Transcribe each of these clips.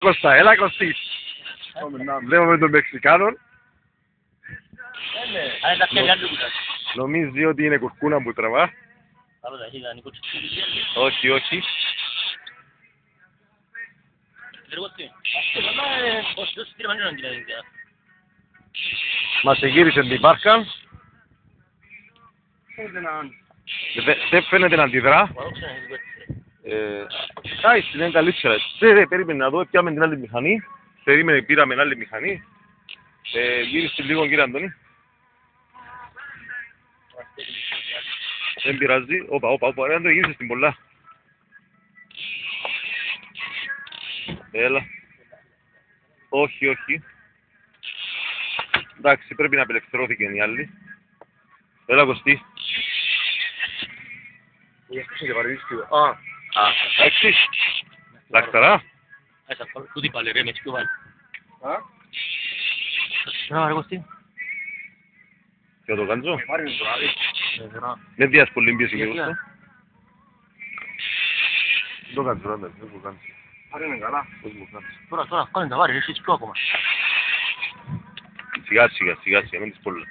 Κώστα, έλα Κωστή. Βλέπουμε τον Μεξικάνον. Νομίζει ότι είναι κουρκούνα που τραβά. Όχι, όχι. Μας εγύρισε την Πάρκαν. Δεν φαίνεται να αντιδρά. Άισι, δεν είναι καλύτερα. Περίμενε να δω, πιάμε την άλλη μηχανή. Περίμενε, πήραμε άλλη μηχανή. Γύρισε λίγο κύριε Αντώνη. Δεν πειράζει. Όπα, ρε Αντώνη, γύρισε στην πολλά. Έλα. Όχι, όχι. Εντάξει, πρέπει να απελευθερώθηκε η άλλη. Έλα Κωστή. Εντάξει. Λακταρά. Τούτη πάλι ρε, με έτσι πιο βάλει. Και το κάντζω. Δεν διάς πολύ πίεση και αυτό. Το κάντζω, ρε, δεν μου κάντζω. Άρα είναι καλά. Τώρα, κάνε τα βάρη, ρε, εσύ πιο ακόμα. Σιγά, μην τις πολλά.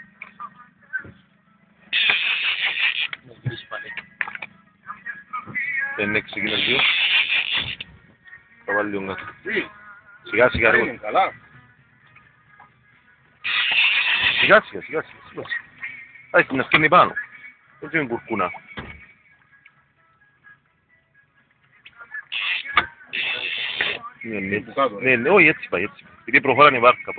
Δεν ξεκινά δύο. Θα βάλει λίγο κάτω. Σιγά ρε. Σιγά. Άχι την ευκαιρνή πάνω. Έτσι είναι κουρκούνα. Ναι, όχι έτσι πάει. Γιατί προχωράνε η βάρκα,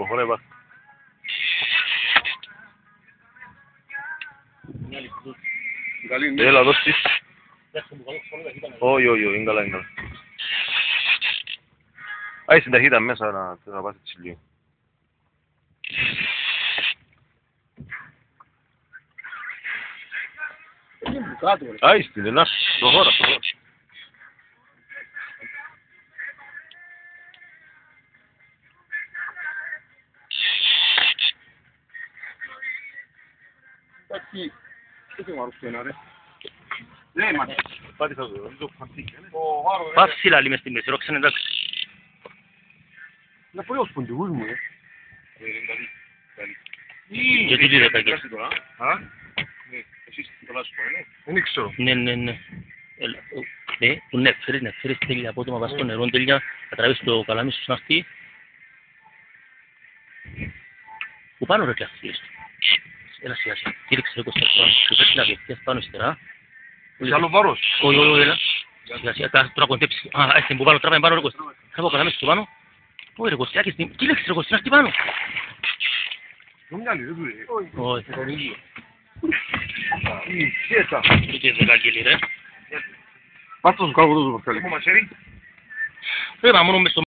Έλα, δώσ' της. Όχι, είναι καλά. Άισε την ταχύτητα μέσα να πας έτσι λίγο. Άισε την, να, προχώρα. Πας σιλάλι μες στη μέση, ρώξαν εντάξει. Να πω ως ποντιγούς μου, Γιατί τι δέκα εκεί. Δεν ξέρω. Ναι. Του νεφέρεις τέλεια απότομα, βάζεις το νερό τέλεια, θα τραβήσεις το καλάμι σου στην αυτή. Που πάνω ρε κλαχτήρες του. Έλα σιγά, κήρυξε ρε Κώστα, και πρέπει να διευθείας πάνω υστερά. Είσαι άλλο βάρος. Όχι, έλα. Σιγά, τώρα κοντέψεις. Στην που πάνω, τραβάει πάνω ρε Κώστα. Τραβάω καλάμι σου πάνω. Όχι ρε Κωστιάκη, τι λέξεις ρε Κωστή, να πάνω. Όχι. Τι είναι δεκάγγελη ρε. Πάτω σου κάλω το μαχαίρι. Πρέπει να μόνο μες στο